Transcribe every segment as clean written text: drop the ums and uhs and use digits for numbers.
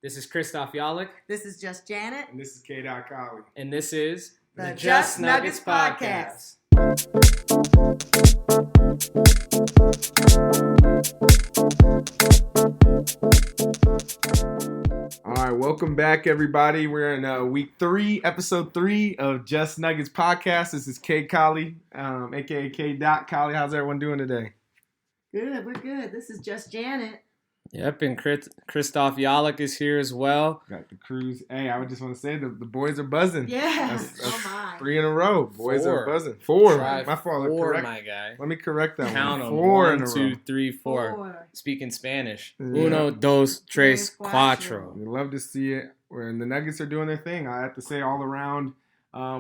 This is Christoph Yalik. This is Just Janet. And this is K. Collie. And this is the Just Nuggets Podcast. All right, welcome back, everybody. We're in week 3, episode 3 of Just Nuggets Podcast. This is K. Collie, a.k.a. K. Collie. How's everyone doing today? Good, we're good. This is Just Janet. Yep, and Christoph Yalik is here as well. Got the crews. Hey, I would just want to say the boys are buzzing. Yeah. That's my. 3 in a row. Boys Four. are buzzing. 4. Try My fault. 4, Correct. my guy. Let me correct that Count one. them. 4 in a 1, row. 2, 3, 4. 4. Speaking Spanish. Yeah. Uno, dos, tres, Cuatro. cuatro. We love to see it. And the Nuggets are doing their thing. I have to say, all around,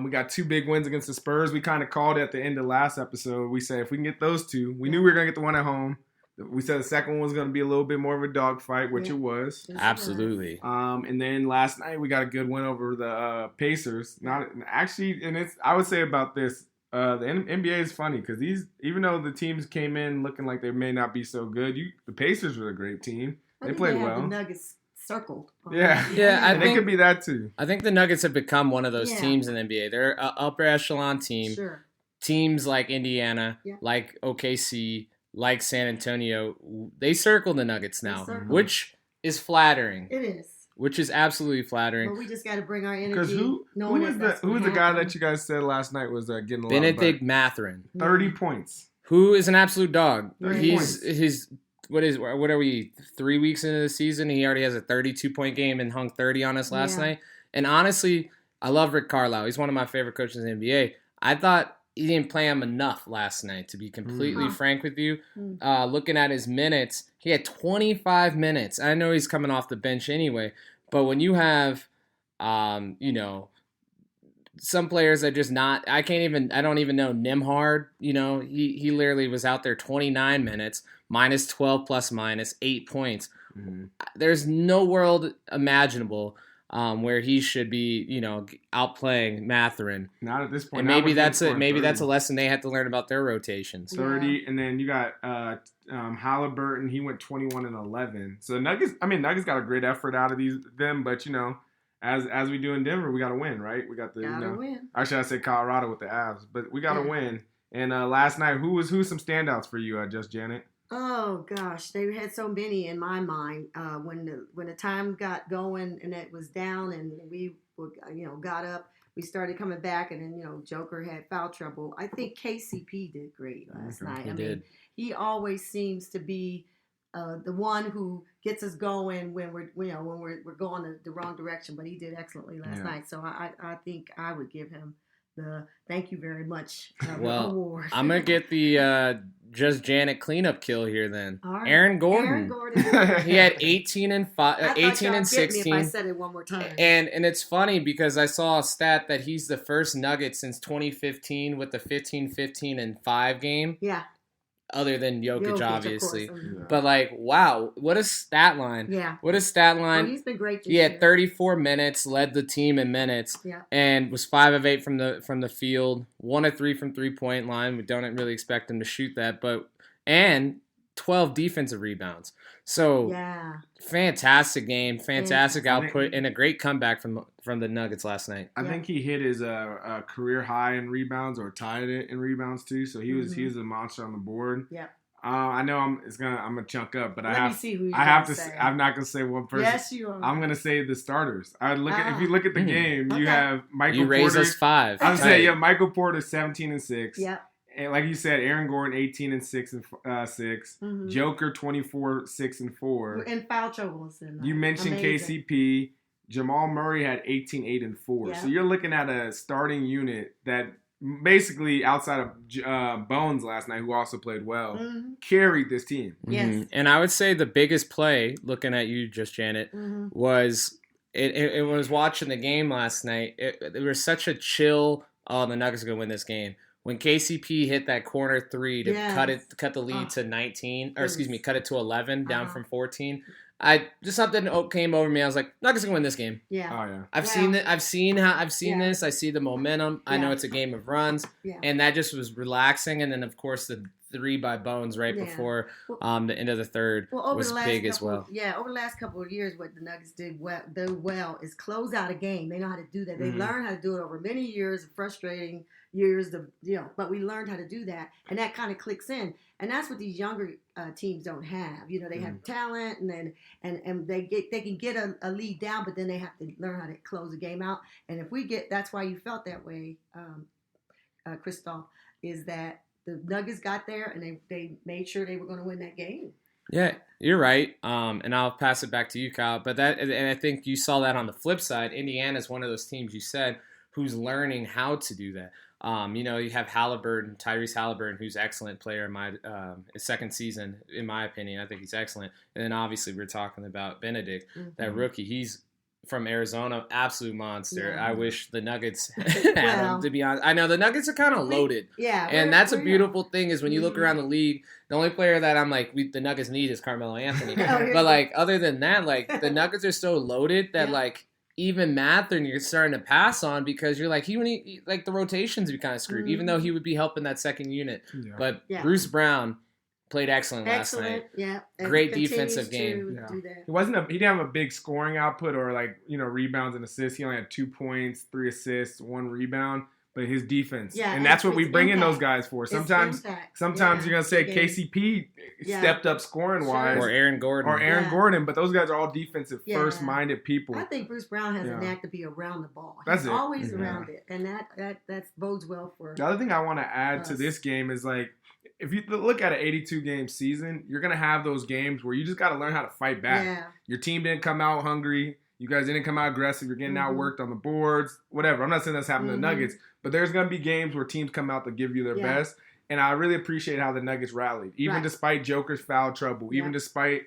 we got 2 big wins against the Spurs. We kind of called it at the end of last episode. We said if we can get those 2, we knew we were going to get the one at home. We said the second one was going to be a little bit more of a dogfight, which it was. Absolutely. And then last night we got a good win over the Pacers. Not actually, and it's I would say about this. The NBA is funny because even though the teams came in looking like they may not be so good, the Pacers were a great team. They played well. The Nuggets circled. Yeah, I think it could be that too. I think the Nuggets have become one of those teams in the NBA. They're an upper echelon team. Sure. Teams like Indiana, like OKC, like San Antonio, they circle the Nuggets now, which is flattering. It is. Which is absolutely flattering. But we just got to bring our energy. Because who was the guy that you guys said last night was getting a lot Benedict Mathurin. 30 points. Who is an absolute dog. 30 points. What are we, 3 weeks into the season? He already has a 32-point game and hung 30 on us last night. And honestly, I love Rick Carlisle. He's one of my favorite coaches in the NBA. I thought he didn't play him enough last night, to be completely frank with you. Looking at his minutes, he had 25 minutes. I know he's coming off the bench anyway, but when you have, some players that just not, I don't even know Nimhard, he literally was out there 29 minutes, minus 12 plus minus 8 points. Mm-hmm. There's no world imaginable where he should be, outplaying Mathurin. Not at this point. And maybe that's a lesson they have to learn about their rotations. 30, and then you got Halliburton. He went 21 and 11. So Nuggets got a great effort out of them, but as we do in Denver, we got to win, right? We got the win. Actually, I said Colorado with the Avs, but we got to win. And last night, who's some standouts for you, Just Janet? Oh gosh, they had so many in my mind. When the time got going and it was down and we got up, we started coming back, and then Joker had foul trouble. I think KCP did great last night. He always seems to be the one who gets us going when we're going the wrong direction. But he did excellently last night, so I think I would give him the thank you very much award. I'm gonna get the Just Janet cleanup kill here then. Right. Aaron Gordon. He had 18 and 16. If I said it one more time. And it's funny because I saw a stat that he's the first Nugget since 2015 with the 15-15-5 game. Yeah. Other than Jokić obviously. But wow, what a stat line. Yeah. What a stat line. Well, he's been great. He had 34 minutes, led the team in minutes, and was 5 of 8 from the field, 1 of 3 from 3-point line. We don't really expect him to shoot that, and 12 defensive rebounds. So fantastic game, fantastic output, and a great comeback from the Nuggets last night. I think he hit his career high in rebounds, or tied it in rebounds too. So he was a monster on the board. Yeah. I know I'm gonna chunk up, but Let me see who I'm not gonna say one person. Yes, you are. I'm gonna say the starters. If you look at the game, you have Michael You Porter. raise us 5. I'm saying you have Michael Porter 17 and 6. Yeah. And like you said, Aaron Gordon 18 and 6 and 6. Mm-hmm. Joker 24 6 and 4. And foul troubles. You mentioned KCP. Jamal Murray had 18 8 and 4. Yeah. So you're looking at a starting unit that basically, outside of Bones last night, who also played well, carried this team. Yes. Mm-hmm. And I would say the biggest play, looking at you, Just Janet, was it was watching the game last night. It was such a chill. Oh, the Nuggets are gonna win this game. When KCP hit that corner 3 to cut the lead to 19, or excuse me, cut it to 11, down from 14. Something came over me. I was like, Nuggets gonna win this game. Yeah. Oh yeah. I've seen this. I see the momentum. I know it's a game of runs, and that just was relaxing. And then of course the three by Bones right Yeah. before Well, the end of the third was big as well. Yeah, over the last couple of years, what the Nuggets did well is close out a game. They know how to do that. They learned how to do it over many years, frustrating years, but we learned how to do that, and that kind of clicks in. And that's what these younger teams don't have. They have talent, and they can get a lead down, but then they have to learn how to close the game out. And that's why you felt that way, Christoph, is that the Nuggets got there and they made sure they were going to win that game. Yeah, you're right. And I'll pass it back to you, Kyle. And I think you saw that on the flip side. Indiana's one of those teams you said who's learning how to do that. You have Tyrese Halliburton, who's an excellent player in my his second season, in my opinion. I think he's excellent. And then obviously we're talking about Benedict, that rookie. He's from Arizona, absolute monster. Yeah. I wish the Nuggets had him, to be honest. I know the Nuggets are kind of loaded. Yeah. And that's a beautiful thing is when you look around the league, the only player that I'm like, the Nuggets need is Carmelo Anthony. But, other than that, the Nuggets are so loaded that, even Mathurin you're starting to pass on because you're like, the rotations be kind of screwed, even though he would be helping that second unit. Yeah. But Bruce Brown played excellent last night. Yeah. Great defensive game. Do that. He didn't have a big scoring output or rebounds and assists. He only had 2 points, 3 assists, 1 rebound. But his defense. Yeah, and that's what we bring in those guys for. Sometimes you're gonna say KCP stepped up scoring wise. Or Aaron Gordon. But those guys are all defensive first minded people. I think Bruce Brown has a knack to be around the ball. He's always around it. And that bodes well for the other thing I want to add to this game is if you look at an 82-game season, you're going to have those games where you just got to learn how to fight back. Yeah. Your team didn't come out hungry. You guys didn't come out aggressive. You're getting outworked on the boards, whatever. I'm not saying that's happening to the Nuggets, but there's going to be games where teams come out to give you their best. And I really appreciate how the Nuggets rallied, even despite Joker's foul trouble, even despite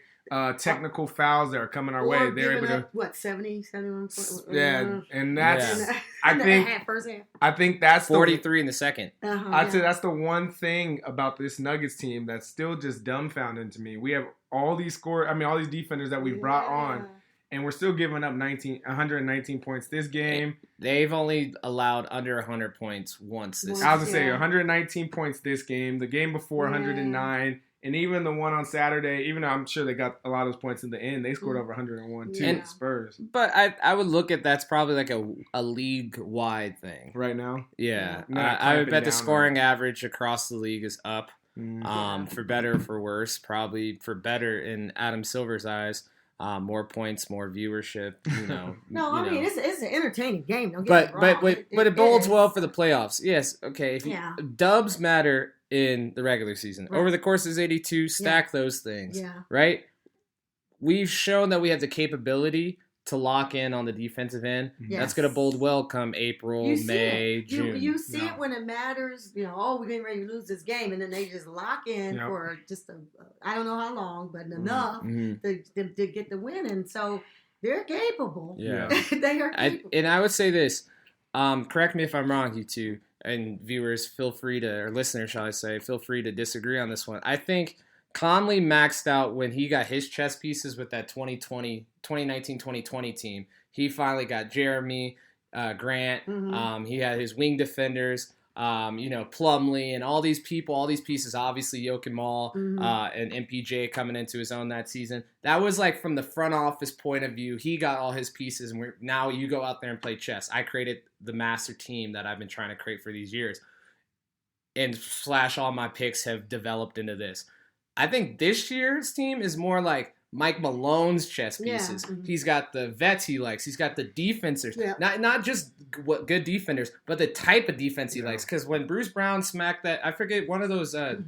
technical fouls that are coming our way. They're able to 70, 71 points. Yeah, and that's I think that's 43 in the second. I'd say that's the one thing about this Nuggets team that's still just dumbfounding to me. We have all these all these defenders that we've brought on. And we're still giving up 119 points this game. They've only allowed under 100 points once this season. I was going to say 119 points this game. The game before 109. And even the one on Saturday, even though I'm sure they got a lot of those points in the end, they scored over 101 too. And Spurs. But I would look at that's probably like a league-wide thing. Right now? Yeah. I would bet the scoring average across the league is up. For better or for worse. Probably for better in Adam Silver's eyes. More points, more viewership. It's an entertaining game. Don't get me wrong. But it bodes well for the playoffs. Yes, okay. Dubs matter in the regular season. Right. Over the course of 82, stack those things. Yeah. Right. We've shown that we have the capability to lock in on the defensive end. Yes. That's going to bode well come April, May, June. You see it when it matters. We're getting ready to lose this game, and then they just lock in for just I don't know how long, but enough to get the win. And so they're capable. Yeah, they are capable. And I would say this. Correct me if I'm wrong, you two and viewers. Feel free to, or listeners, shall I say, feel free to disagree on this one. I think Conley maxed out when he got his chess pieces with that 2019-2020 team. He finally got Jeremy, Grant. He had his wing defenders, Plumlee and all these pieces, obviously Jokić Mal and MPJ coming into his own that season. That was from the front office point of view. He got all his pieces, and now you go out there and play chess. I created the master team that I've been trying to create for these years. And / all my picks have developed into this. I think this year's team is more like Mike Malone's chess pieces. Yeah. He's got the vets he likes. He's got the defenders. Yeah. Not just good defenders, but the type of defense he likes. Because when Bruce Brown smacked that, I forget one of the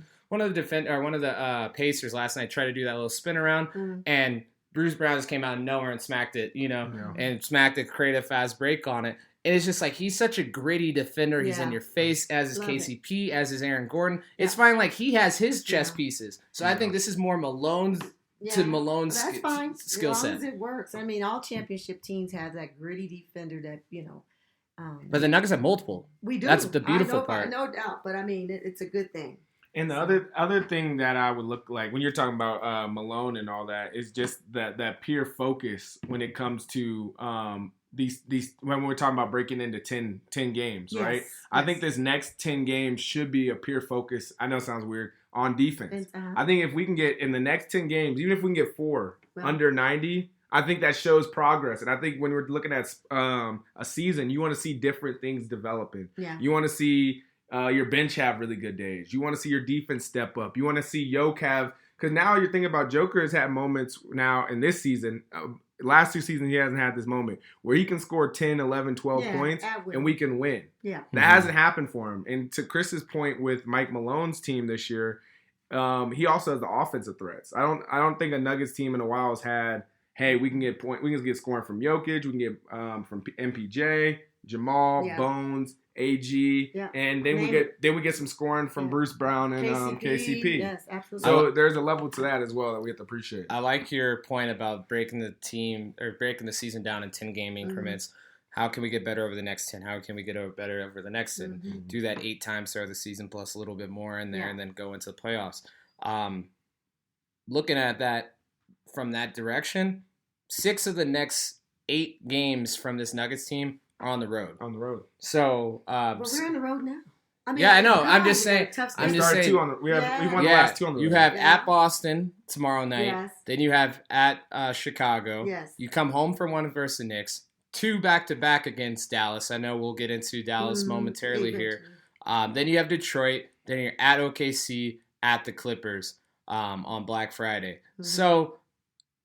Pacers last night tried to do that little spin around, and Bruce Brown just came out of nowhere and smacked it, and smacked a creative fast break on it. And it's just he's such a gritty defender. He's in your face, as is KCP, as is Aaron Gordon. Yeah. It's fine. He has his chess pieces. So I think this is more Malone's Malone's skill set. As long as it works. I mean, all championship teams have that gritty defender that, but the Nuggets have multiple. We do. That's the beautiful part. No doubt. But, I mean, it's a good thing. And the other thing that I would look like when you're talking about Malone and all that is just that pure focus when it comes to these when we're talking about breaking into 10 games, right? Yes. I think this next 10 games should be a pure focus. I know it sounds weird, on defense. I think if we can get in the next 10 games, even if we can get 4 under 90, I think that shows progress. And I think when we're looking at a season, you want to see different things developing. Yeah. You want to see your bench have really good days. You want to see your defense step up. You want to see Jok have – because now you're thinking about Joker has had moments now in this season last 2 seasons he hasn't had this moment where he can score 10, 11, 12 points and we can win. Yeah. That hasn't happened for him. And to Chris's point with Mike Malone's team this year, he also has the offensive threats. I don't think a Nuggets team in a while has had, hey, we can get scoring from Jokić, we can get from MPJ, Jamal, Bones, AG, and then we get some scoring from Bruce Brown and KCP. Yes, absolutely. So there's a level to that as well that we have to appreciate. I like your point about breaking the season down in 10-game increments. How can we get better over the next 10? How can we get better over the next 10? Do that 8 times throughout the season plus a little bit more in there and then go into the playoffs. Looking at that from that direction, 6 of the next 8 games from this Nuggets team are on the road. So, but we're on the road now. I mean, I know. I'm just saying. We won the last 2 on the road. You have at Boston tomorrow night. Yes. Then you have at Chicago. Yes. You come home from one versus the Knicks. 2 back-to-back against Dallas. I know we'll get into Dallas momentarily here. Then you have Detroit. Then you're at OKC, at the Clippers on Black Friday. So,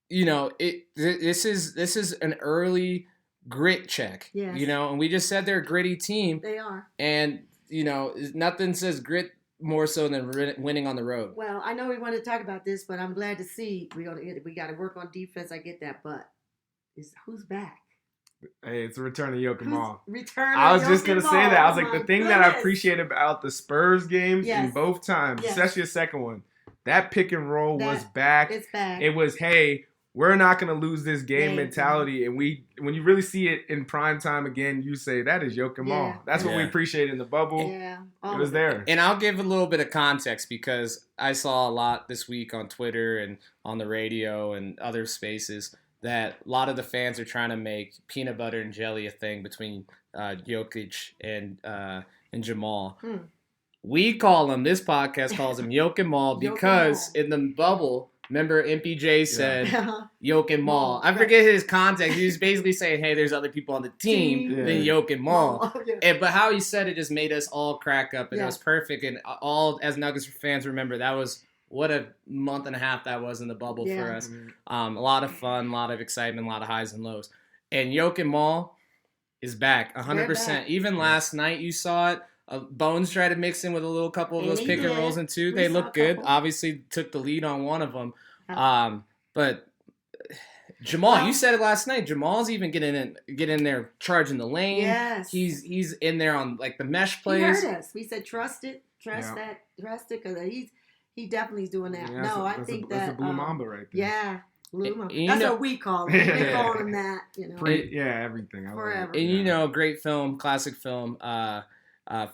this is an early grit check. Yes. And we just said they're a gritty team. They are. And, nothing says grit more so than winning on the road. Well, I know we want to talk about this, but I'm glad to see we got to work on defense. I get that, but who's back? Hey, it's a return of Jok Mal. I was just going to say that. I was like, the thing that I appreciate about the Spurs games in both times, especially the second one, that pick and roll was back. It's back. It was, hey, we're not going to lose this game mentality. And when you really see it in prime time again, you say, that is Jok Mal. That's what we appreciate in the bubble. Yeah. It was there. And I'll give a little bit of context because I saw a lot this week on Twitter and on the radio and other spaces that a lot of the fans are trying to make peanut butter and jelly a thing between Jokić and Jamal. We call him, this podcast calls him Jok Mal because in the bubble, remember MPJ said Jok Mal. I forget his context. He was basically saying, hey, there's other people on the team than Jok Mal. But how he said it just made us all crack up, and it was perfect. And all, as Nuggets fans, remember that was what a month and a half that was in the bubble for us. A lot of fun, a lot of excitement, a lot of highs and lows. And Jok Mal is back 100%. Even last night you saw it. Bones tried to mix in with a little couple of those pick and rolls and 2. They look good. Obviously took the lead on one of them. But Jamal, you said it last night. Jamal's even get in there charging the lane. Yes. He's in there on like the mesh plays. He heard us. We said trust it because he definitely is doing that. Yeah, I think that's a blue mamba right there. Yeah. Blue mamba. That's what we call him. We call him that, everything. Forever. And great film, classic film,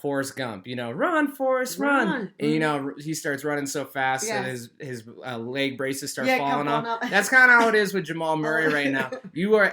Forrest Gump, run, Forrest, run. And, he starts running so fast that his leg braces start falling off. That's kind of how it is with Jamal Murray right now.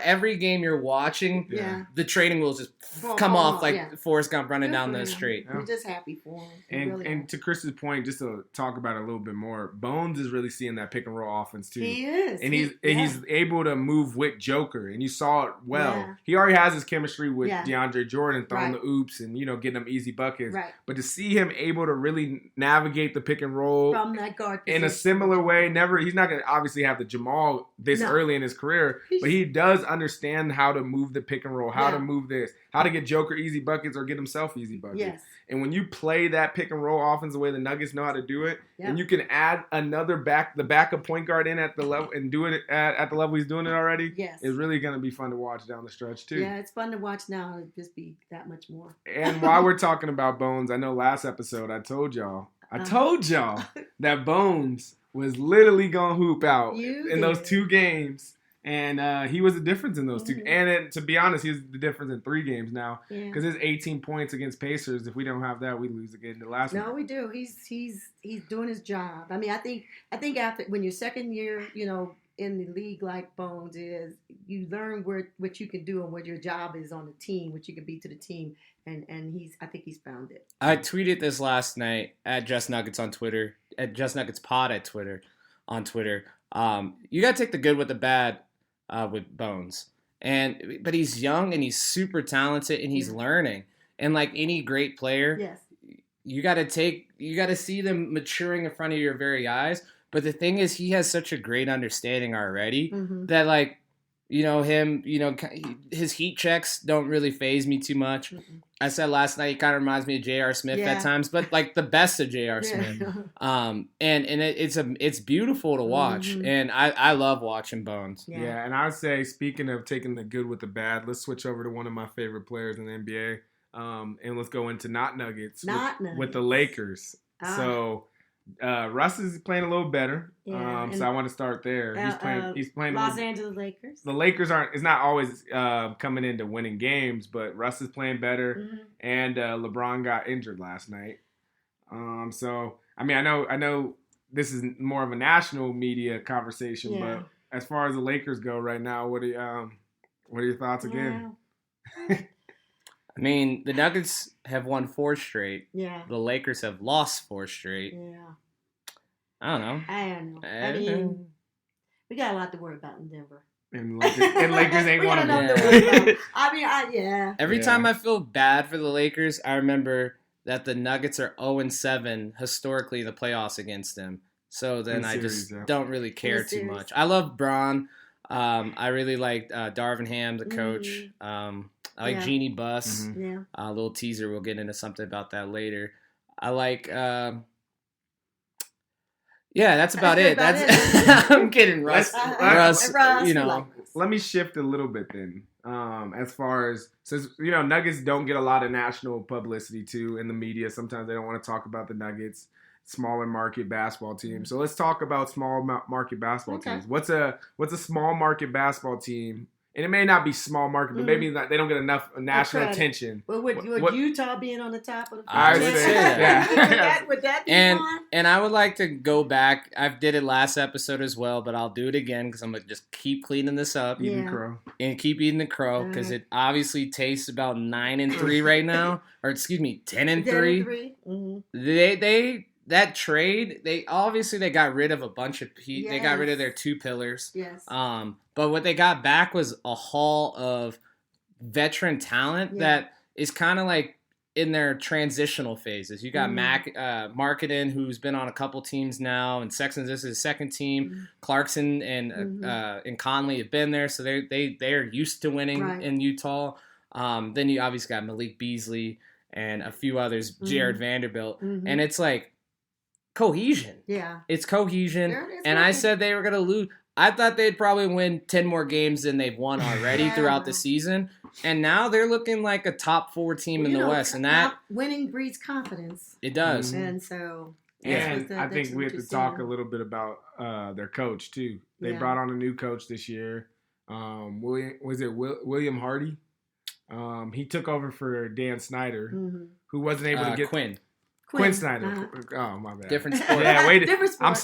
Every game you're watching, the training wheels just come off like Forrest Gump running down the street. We're just happy for him. And to Chris's point, just to talk about it a little bit more, Bones is really seeing that pick and roll offense too. He is. And he's able to move with Joker, and you saw it well. Yeah. He already has his chemistry with DeAndre Jordan, throwing the oops and, getting them easy buckets. Right. But to see him able to really navigate the pick and roll from that guard position in a similar way, he's not going to obviously have the Jamal early in his career, but he does understand how to move the pick and roll, how to move this, how to get Joker easy buckets or get himself easy buckets. Yes. And when you play that pick and roll offense the way the Nuggets know how to do it, and you can add another backup point guard in at the level and do it at the level he's doing it already, it's really going to be fun to watch down the stretch too. Yeah, it's fun to watch now. It'll just be that much more. And while we're talking about Bones, I know last episode I told y'all that Bones was literally going to hoop out in those 2 games. And he was the difference in those 2. And to be honest, he's the difference in 3 games now. Because his 18 points against Pacers, if we don't have that, we lose again the last one. No, we do. He's doing his job. I mean, I think after when your second year, in the league like Bones is you learn what you can do and what your job is on the team, what you can be to the team, and I think he's found it. I tweeted this last night at Just Nuggets on Twitter, at Just Nuggets Pod on Twitter. You got to take the good with the bad with Bones. But he's young and he's super talented and he's learning. And like any great player, Yes. you got to see them maturing in front of your very eyes. But the thing is, he has such a great understanding already that, like, his heat checks don't really faze me too much. I said last night he kind of reminds me of J.R. Smith at times, but like the best of J.R. Smith. And it's beautiful to watch, and I love watching Bones. Yeah, and I would say, speaking of taking the good with the bad, let's switch over to one of my favorite players in the NBA, and let's go into Nuggets with the Lakers. So. Russ is playing a little better, so I want to start there. He's playing Los Angeles Lakers. The Lakers it's not always coming into winning games, but Russ is playing better, and LeBron got injured last night. So I mean, I know this is more of a national media conversation, but as far as the Lakers go right now, what are your thoughts again? I mean, the Nuggets have won 4 straight. Yeah. The Lakers have lost 4 straight. Yeah. I don't know. I mean, we got a lot to worry about in Denver. And Lakers ain't one of them. I mean, Every time I feel bad for the Lakers, I remember that the Nuggets are 0-7 historically in the playoffs against them. So then I just don't really care too much. I love Braun. I really like Darvin Ham, the coach. I like Jeannie Buss. A little teaser. We'll get into something about that later. I like. That's about it. I'm kidding, Russ. Russ, Let me shift a little bit then. As far as since Nuggets don't get a lot of national publicity too in the media. Sometimes they don't want to talk about the Nuggets. Smaller market basketball team. So let's talk about small market basketball teams. What's a small market basketball team? And it may not be small market, but maybe they don't get enough national attention. Well, would Utah being on the top of the I would say that. Would that be and I would like to go back. I did it last episode as well, but I'll do it again because I'm going to just keep cleaning this up. Eating crow. And keep eating the crow because it obviously tastes about 9-3 right now. Or excuse me, 10-3. 10-3. That trade, they got rid of a bunch of they got rid of their 2 pillars. Yes. But what they got back was a haul of veteran talent that is kind of like in their transitional phases. You got Marketing, who's been on a couple teams now, and Sexton's this is his second team. Clarkson and Conley have been there, so they're used to winning in Utah. Then you obviously got Malik Beasley and a few others, Jared Vanderbilt, and it's like cohesion. Yeah, it's cohesion. And I said they were going to lose. I thought they'd probably win 10 more games than they've won already throughout the season. And now they're looking like a top 4 team in the West. And that winning breeds confidence. It does. And so I think we have to talk a little bit about their coach too. They brought on a new coach this year. William Hardy? He took over for Dan Snyder, who wasn't able to get Quinn Snyder. Oh, my bad. Different sport. Yeah, wait. Different sport. I'm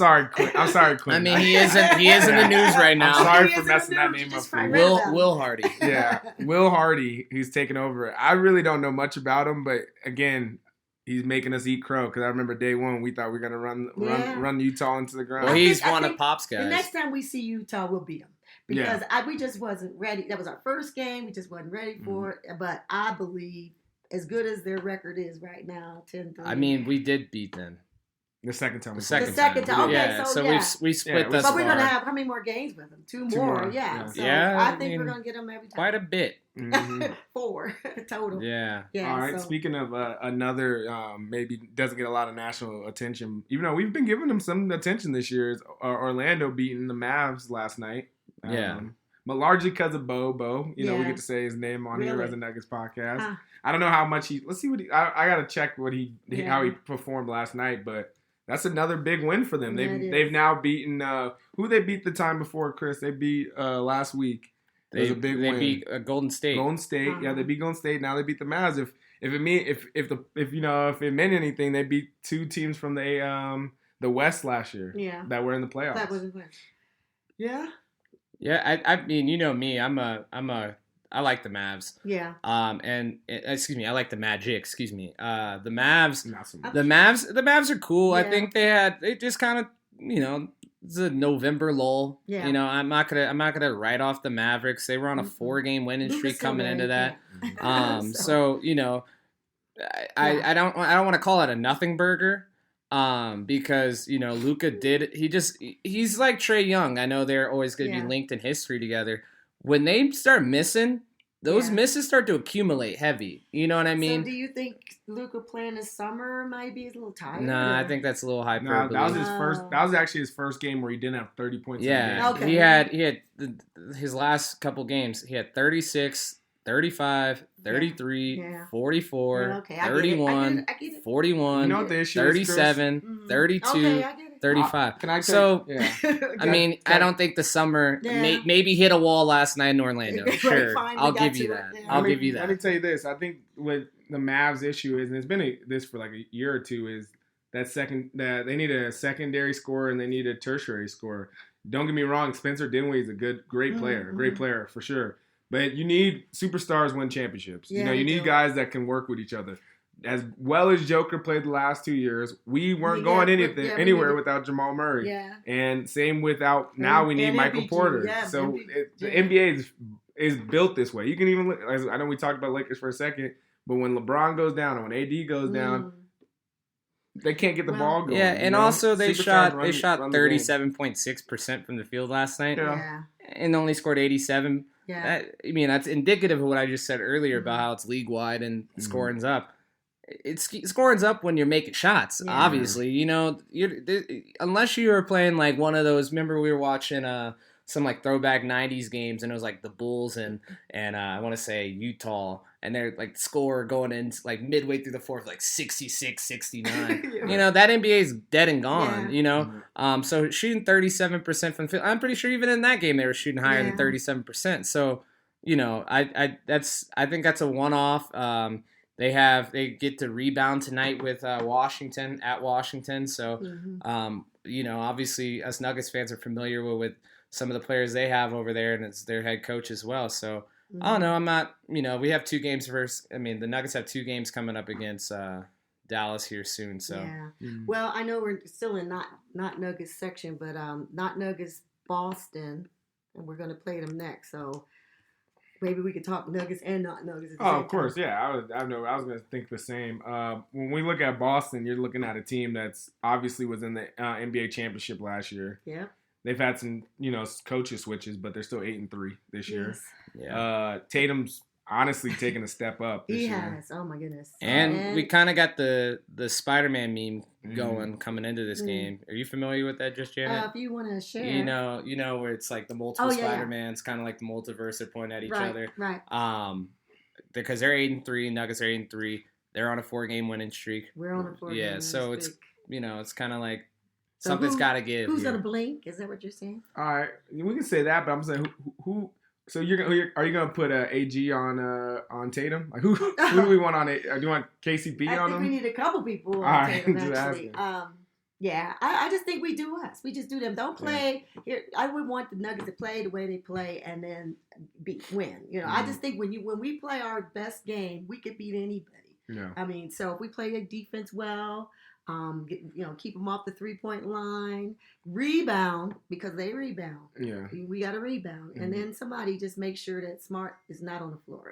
sorry, Quinn. I mean, he is in the news right now. I'm sorry for messing that name up for you. Will Hardy. Yeah, Will Hardy. He's taking over. I really don't know much about him, but again, he's making us eat crow because I remember day one we thought we were gonna run Utah into the ground. Well, he's one of Pop's guys. The next time we see Utah, we'll beat them. Because we just wasn't ready. That was our first game. We just wasn't ready for it. But I believe, as good as their record is right now, 10-3. I mean, we did beat them. The second time. The second time. Okay, yeah, so we split this. But we're going to have how many more games with them? Two more. Yeah. So I think we're going to get them every time. Quite a bit. 4 total. Yeah. All right. So. Speaking of another, maybe doesn't get a lot of national attention, even though we've been giving them some attention this year, is Orlando beating the Mavs last night. But largely because of Bo. We get to say his name on here as a Nuggets podcast. I don't know how much let's see what I got to check how he performed last night, but that's another big win for them. They've now beaten, who they beat the time before, Chris? They beat last week. It was a big win. They beat Golden State. Golden State. Yeah, they beat Golden State. Now they beat the Mavs. If it meant anything, they beat 2 teams from the West last year. Yeah. That were in the playoffs. That wasn't good. Yeah. Yeah, I mean, you know me, I like the Mavs. Yeah. Excuse me, I like the Magic. Excuse me. The Mavs, Not so much. the Mavs are cool. I Yeah. think they just kind of, it's a November lull. Yeah. I'm not gonna write off the Mavericks. They were on a 4-game winning Luka's streak still coming there, into you that. can't. So I don't want to call it a nothing burger. Because Luka he's like Trae Young. I know they're always going to be linked in history together. When they start missing, those misses start to accumulate heavy. You know what I mean? So do you think Luka playing this summer might be a little tired? Nah, I think that's a little hyperbole. That was his first. That was actually his first game where he didn't have 30 points. Yeah, in the game. Okay. he had his last couple games. He had 36, 35, 33, 44, 31, I get it. 41, You know what the issue is, 37, Chris? 32, Okay, I get it. 35. Can I So, yeah. I mean, I don't think the summer maybe hit a wall last night in Orlando. Right, Sure, fine, I'll we got give you to that. it. I'll Let give you me that. tell you this. I think what the Mavs issue is, and it's been this for like a year or two, is that they need a secondary scorer and they need a tertiary scorer. Don't get me wrong, Spencer Dinwiddie is a great player for sure. But you need superstars win championships. Yeah, you need guys that can work with each other. As well as Joker played the last 2 years, we weren't going anywhere without Jamal Murray. Yeah. And same without now we need Michael MPG, Porter. yeah, So the NBA is built this way. You can even look. I know we talked about Lakers for a second, but when LeBron goes down and when AD goes down, they can't get the ball going. Yeah, and also they shot 37.6% from the field last night. Yeah. And only scored 87. Yeah. That's indicative of what I just said earlier about how it's league wide and scoring's up. Scoring's up when you're making shots. Yeah. Obviously, unless you were playing like one of those. Remember, we were watching some like throwback '90s games, and it was like the Bulls and I want to say Utah, and they're like score going in like midway through the fourth, like 66, 69. That NBA is dead and gone. So shooting 37% from the field. I'm pretty sure even in that game they were shooting higher than 37%. So I think that's a one-off. They get to rebound tonight with Washington at Washington. So, obviously us Nuggets fans are familiar with some of the players they have over there, and it's their head coach as well. So, I don't know. I'm not, we have 2 games versus, the Nuggets have 2 games coming up against Dallas here soon. So, Well, I know we're still in not Nuggets section, but not Nuggets Boston, and we're going to play them next. So, maybe we could talk Nuggets and not Nuggets. At the same of course, time. yeah. I was going to think the same. When we look at Boston, you're looking at a team that's obviously was in the NBA championship last year. Yeah. They've had some, coaches switches, but they're still 8-3 this year. yeah. Tatum's honestly taking a step up this He year. has. Oh my goodness. And we kind of got the Spider-Man meme going coming into this game. Are you familiar with that, just Janet? If you want to share. You know where it's like the multiple Spider-Mans, kind of like the multiverse. They're pointing at each other. Right. Because they're 8-3, Nuggets are 8-3. They're on a 4-game winning streak. We're on a 4-game winning so streak. it's kind of like something's got to give. Who's gonna blink? Is that what you're saying? All right, we can say that, but I'm saying who. So are you gonna put AG on Tatum? Like who do we want on it? Do you want KCP on him? I think we need a couple people on Tatum actually. Yeah, I just think we do us. We just do them. Don't play here. I would want the Nuggets to play the way they play and then win. I just think when we play our best game, we could beat anybody. Yeah. So if we play the defense well, keep them off the 3-point line, rebound because they rebound. Yeah. We got to rebound, and then somebody just make sure that Smart is not on the floor.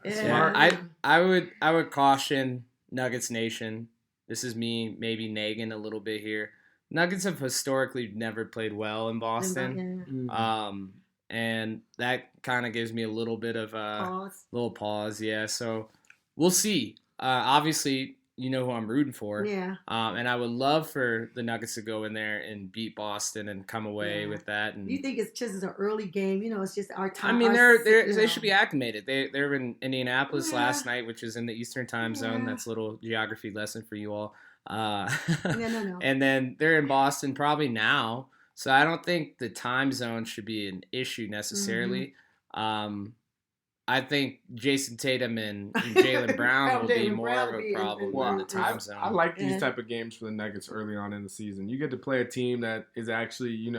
Smart. I would caution Nuggets Nation. This is me maybe nagging a little bit here. Nuggets have historically never played well in Boston. And that kind of gives me a little bit of a pause. Yeah. So we'll see. Obviously, you know who I'm rooting for. Yeah. And I would love for the Nuggets to go in there and beat Boston and come away with that. And you think it's just an early game? It's just our time. They should be acclimated. They were in Indianapolis last night, which is in the Eastern Time Zone. That's a little geography lesson for you all. No. And then they're in Boston probably now. So I don't think the time zone should be an issue necessarily. I think Jason Tatum and Jaylen Brown will be Jaylen more Brown of will a be problem in than the the time zone. I like these type of games for the Nuggets early on in the season. You get to play a team that is actually, you're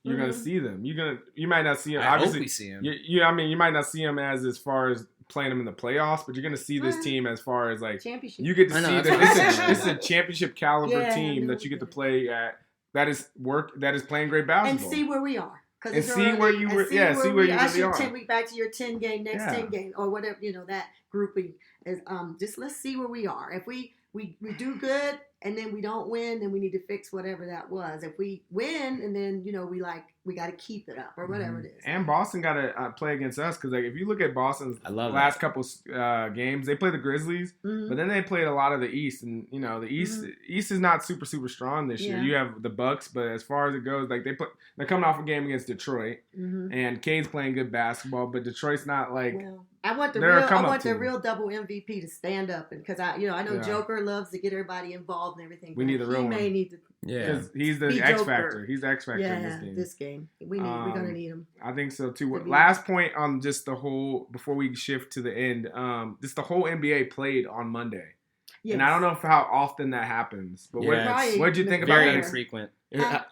gonna see them. You might not see them. I Obviously, hope we see him. You might not see them as far as playing them in the playoffs, but you're gonna see this team as far as like championship. you get to I know, see that's that this is a championship caliber Yeah, team that you get to play at. That is playing great And basketball. see where we are. And see where you really are. We back to your 10 next 10 game or whatever, that grouping is. Just let's see where we are. If we do good and then we don't win, then we need to fix whatever that was. If we win and then we got to keep it up or whatever it is. And Boston got to play against us because if you look at Boston's last couple games, they play the Grizzlies, but then they played a lot of the East, and the East is not super strong this year. You have the Bucks, but as far as it goes, they're coming off a game against Detroit, and Cade's playing good basketball, but Detroit's not like. Well, I want the real double MVP to stand up, and because I know Joker loves to get everybody involved and everything. We need the real one. He may need to. Because he's the X factor. He's the X factor in this game. We're gonna need him. I think so too. Last point on just the whole before we shift to the end. Just the whole NBA played on Monday. Yes. And I don't know how often that happens, but what did you think about that? Very infrequent.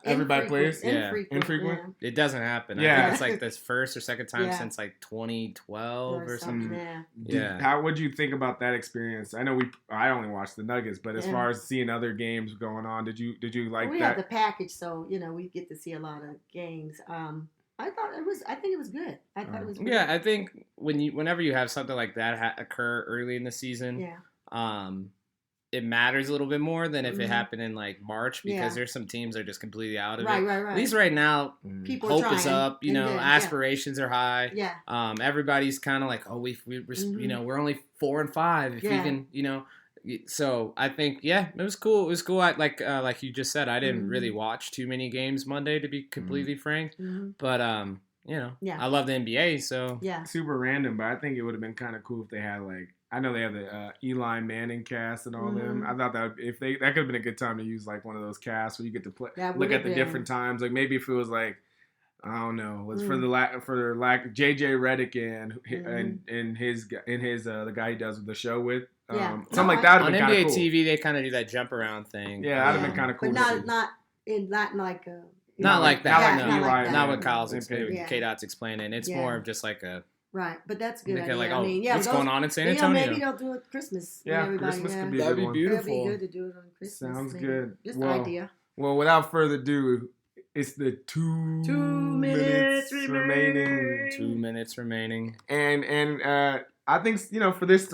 Everybody plays? Infrequent. Yeah. It doesn't happen. I think it's like this first or second time since like 2012 or something. Yeah. What did you think about that experience? I know I only watched the Nuggets, but as far as seeing other games going on, did you like that? We have the package, so we get to see a lot of games. I think it was good. I thought it was good. Yeah, I think whenever you have something like that occur early in the season, it matters a little bit more than if it happened in like March because there's some teams that are just completely out of it. Right. At least right now, people hope is up. Aspirations are high. Yeah. Everybody's kind of like, oh, we're only 4 and 5 if we can, So I think it was cool. It was cool. Like you just said, I didn't really watch too many games Monday to be completely frank, but I love the NBA, so super random. But I think it would have been kind of cool if they had I know they have the Eli Manning cast and all them. I thought that that could have been a good time to use one of those casts where you get to look at the different times. Maybe if it was I don't know, was for JJ Redick and his the guy he does the show with. Something like that would have been kind of cool. On NBA TV, they kind of do that jump around thing. Yeah, that'd have been kind of cool. But not like not like that. Not what Kyle's explaining. K-Dot's explaining. It's more of just like a. Right, but that's good. What's going on in San Antonio? Maybe they'll do it Christmas. Yeah, Christmas could be a good one. That'd be beautiful. That'd be good to do it on Christmas. Sounds good. Just an idea. Well, without further ado, it's the 2 minutes remaining. 2 minutes remaining. And I think for this,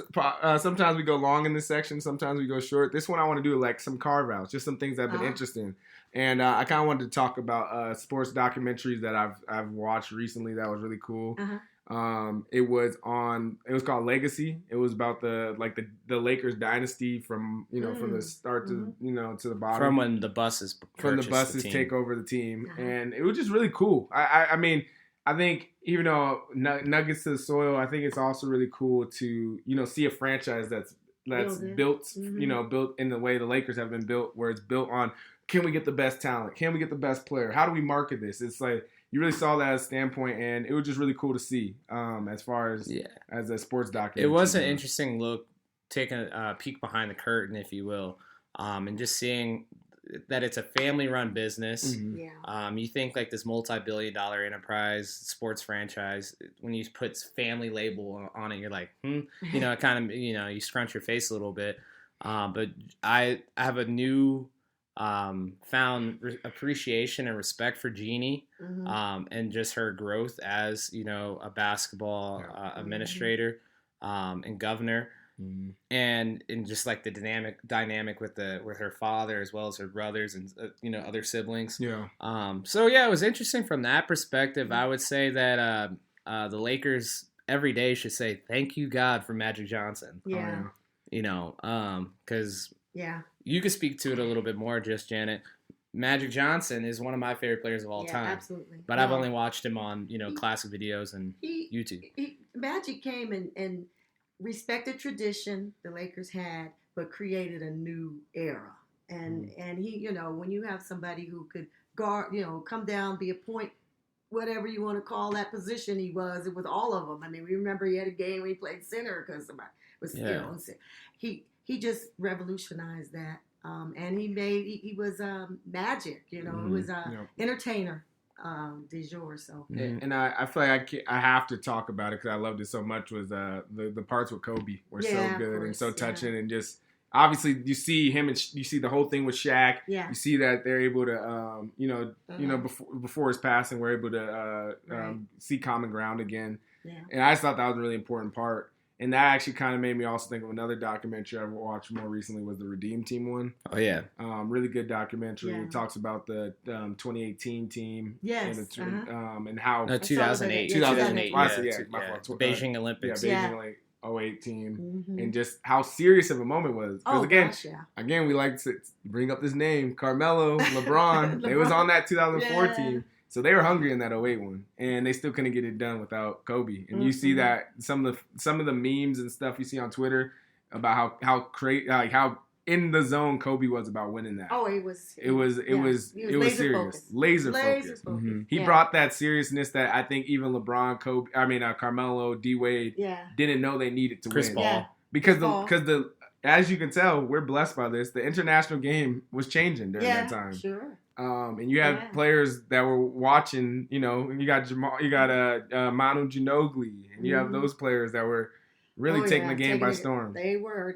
sometimes we go long in this section, sometimes we go short. This one I want to do some carve outs, just some things that have been interesting. And I kind of wanted to talk about sports documentaries that I've watched recently that was really cool. It was called Legacy. It was about the Lakers dynasty from the start to to the bottom. From when the buses take over the team, and it was just really cool. I mean, I think even though Nuggets to the soil, I think it's also really cool to see a franchise that's built built in the way the Lakers have been built, where it's built on, can we get the best talent? Can we get the best player? How do we market this? It's you really saw that as a standpoint, and it was just really cool to see as far as a sports documentary. It was an interesting look, taking a peek behind the curtain, if you will, and just seeing that it's a family-run business. You think this multi-billion-dollar enterprise sports franchise, when you put family label on it, you're like, it kind of, you scrunch your face a little bit. But I have a new found appreciation and respect for Jeannie, and just her growth as a basketball administrator and governor, and just the dynamic with her father as well as her brothers and other siblings. So it was interesting from that perspective. I would say that the Lakers every day should say thank you God for Magic Johnson. Because you could speak to it a little bit more, just Janet. Magic Johnson is one of my favorite players of all time. Absolutely. But I've only watched him on, classic videos and YouTube. Magic came and respected tradition the Lakers had, but created a new era. And he, when you have somebody who could guard, come down, be a point whatever you want to call that position he was. It was all of them. I mean, we remember he had a game where he played center because somebody was he just revolutionized that. And he was magic, you know. It was entertainer du jour. So and I feel like I have to talk about it because I loved it so much. Was the parts with Kobe were so good and so touching and just obviously you see him and you see the whole thing with Shaq. Yeah. You see that they're able to before his passing we're able to see common ground again. Yeah. And I just thought that was a really important part. And that actually kind of made me also think of another documentary I watched more recently was the Redeem Team one. Oh, yeah. Really good documentary. Yeah. It talks about the 2018 team. Yes. And how... No, 2008. 2008. Beijing Olympics. Yeah, Beijing 08 team. Mm-hmm. And just how serious of a moment it was. Because again, we like to bring up this name, Carmelo, LeBron. They was on that 2004 team. So they were hungry in that 08 one, and they still couldn't get it done without Kobe. And you see that some of the memes and stuff you see on Twitter about how in the zone Kobe was about winning that. Oh, it was serious, laser focused. Mm-hmm. He brought that seriousness that I think even LeBron, Carmelo, D Wade didn't know they needed to win. Paul. Because as you can tell, we're blessed by this. The international game was changing during that time. Sure. And you have players that were watching, you know, you got Jamal, you got Manu Ginobili, and you have those players that were really taking the game by storm. They were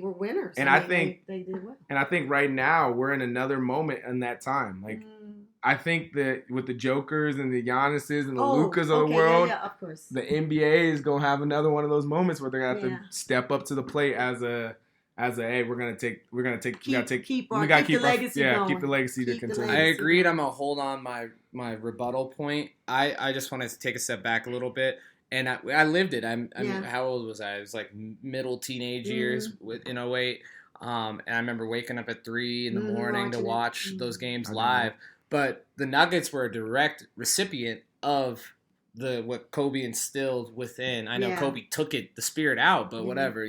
winners. And I think they did well. And I think right now we're in another moment in that time. Like I think that with the Jokers and the Giannis's and the Lukas of the world, of course. The NBA is gonna have another one of those moments where they're gonna have to step up to the plate as a hey, we gotta keep the legacy to continue. I agreed. I'm gonna hold on my rebuttal point. I just want to take a step back a little bit, and I lived it. I mean, how old was I? I was like middle teenage years in 08. And I remember waking up at 3 in the morning to watch those games live. But the Nuggets were a direct recipient of what Kobe instilled within. I know Kobe took the spirit out, but whatever,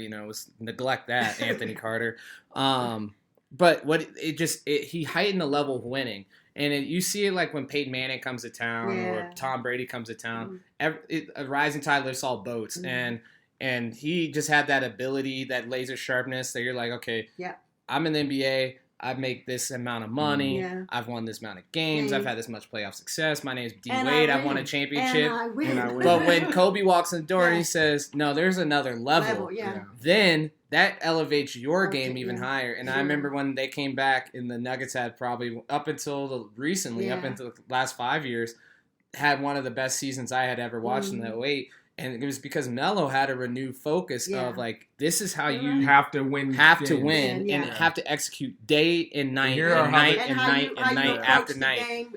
neglect that, Anthony Carter. But he heightened the level of winning. And you see it like when Peyton Manning comes to town or Tom Brady comes to town. A rising tide lifts all boats. And he just had that ability, that laser sharpness that you're like, okay, I'm in the NBA. I make this amount of money. Yeah. I've won this amount of games. I've had this much playoff success. My name's D Wade. I've won a championship. And I win. But when Kobe walks in the door and he says, no, there's another level. Then that elevates your game even higher. And I remember when they came back and the Nuggets had probably up until the last 5 years, had one of the best seasons I had ever watched in the 08. And it was because Melo had a renewed focus of like, this is how you have to win, and have to execute day and night and night after night.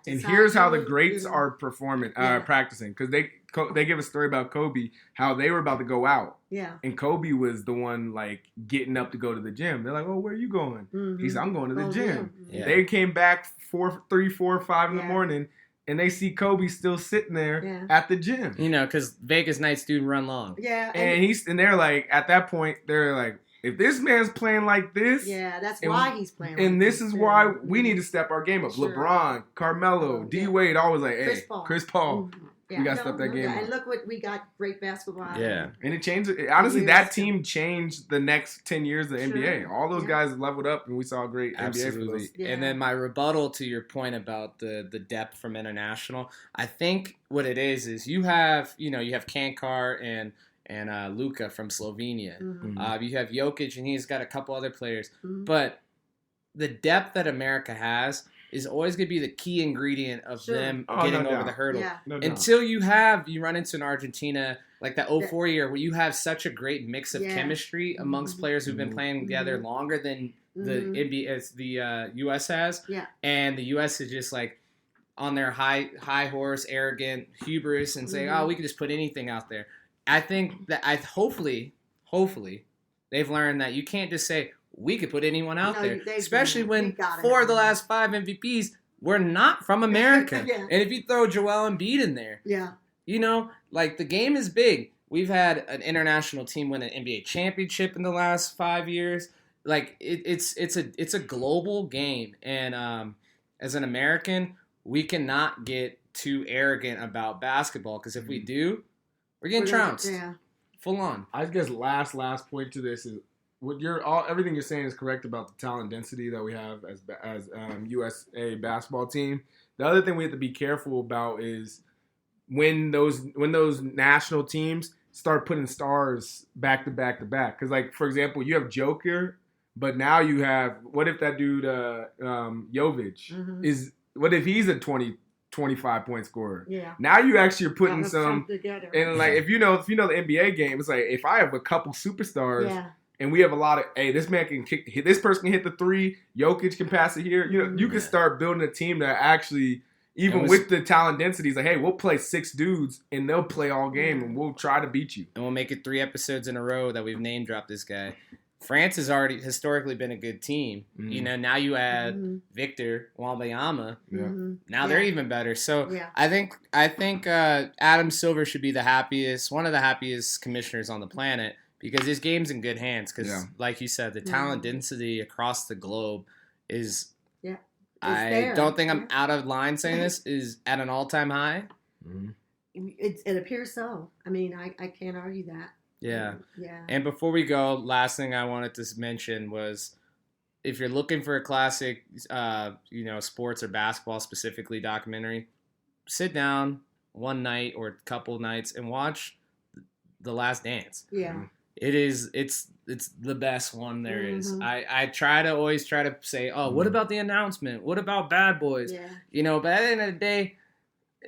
And here's how the greats are performing, practicing, because they give a story about Kobe, how they were about to go out, and Kobe was the one like getting up to go to the gym. They're like, "Oh, where are you going?" He said, "I'm going to the gym." They came back 3, 4, 5 in the morning. And they see Kobe still sitting there at the gym. Because Vegas nights do run long. Yeah. And they're like, at that point, they're like, if this man's playing like this. Yeah, that's why he's playing and this is why we need to step our game up. Sure. LeBron, Carmelo, D Wade, always like, hey, Chris Paul. Mm-hmm. Yeah, we got to step that game up. And look what we got, great basketball. Yeah. And it changed. Honestly, that team changed the next 10 years of the NBA. All those guys leveled up, and we saw a great NBA for those. Yeah. And then my rebuttal to your point about the depth from international, I think what it is you have Kankar and Luka from Slovenia. Mm-hmm. You have Jokić, and he's got a couple other players. Mm-hmm. But the depth that America has is always going to be the key ingredient of them getting over the hurdle. Yeah. Until you run into an Argentina, like that 04 year, where you have such a great mix of chemistry amongst players who've been playing together longer than the NBA, as the U.S. has. Yeah. And the U.S. is just like on their high horse, arrogant hubris and saying, we can just put anything out there. I think that hopefully they've learned that you can't just say, we could put anyone out there, especially when 4 of the last 5 MVPs were not from America. And if you throw Joel Embiid in there, like the game is big. We've had an international team win an NBA championship in the last 5 years. Like it's a global game, and as an American, we cannot get too arrogant about basketball, because if we do, we're getting trounced. Yeah. Full on. I guess last point to this is what everything you're saying is correct about the talent density that we have as USA basketball team. The other thing we have to be careful about is when those national teams start putting stars back to back to back. Because, like, for example, you have Joker, but now you have, what if that dude Jokić is, what if he's a 25 point scorer? Yeah. Now you actually are putting some together. And like if you know the NBA game, it's like if I have a couple superstars and we have a lot of, hey, this man can kick, this person can hit the three, Jokić can pass it here. You know, you can start building a team that actually, even with the talent densities, like, hey, we'll play 6 dudes and they'll play all game and we'll try to beat you. And we'll make it 3 episodes in a row that we've name dropped this guy. France has already historically been a good team. You know, now you add Victor Wembanyama. Now they're even better. So I think Adam Silver should be one of the happiest commissioners on the planet, because his game's in good hands. Because, like you said, the talent density across the globe is. I don't think I'm out of line saying this, is at an all-time high. It appears so. I mean, I can't argue that. Yeah. And before we go, last thing I wanted to mention was, if you're looking for a classic, sports or basketball specifically documentary, sit down one night or a couple nights and watch The Last Dance. Yeah. It's the best one there is. I always try to say, oh, what about the announcement? What about Bad Boys? Yeah. But at the end of the day,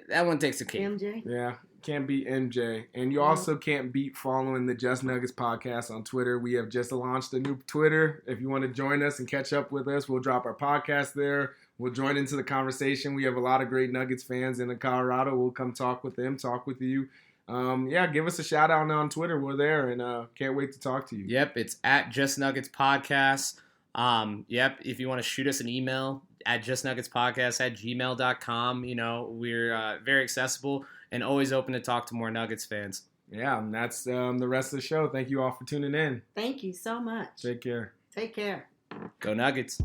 that one takes the cake. MJ. Yeah. Can't beat MJ. And you also can't beat following the Just Nuggets podcast on Twitter. We have just launched a new Twitter. If you want to join us and catch up with us, we'll drop our podcast there. We'll join into the conversation. We have a lot of great Nuggets fans in Colorado. We'll come talk with them, talk with you. Give us a shout out on Twitter. We're there and can't wait to talk to you. Yep, it's at Just Nuggets Podcast. If you want to shoot us an email, at justnuggetspodcast@gmail.com. We're very accessible and always open to talk to more Nuggets fans. Yeah, and that's the rest of the show. Thank you all for tuning in. Thank you so much. Take care. Take care. Go Nuggets.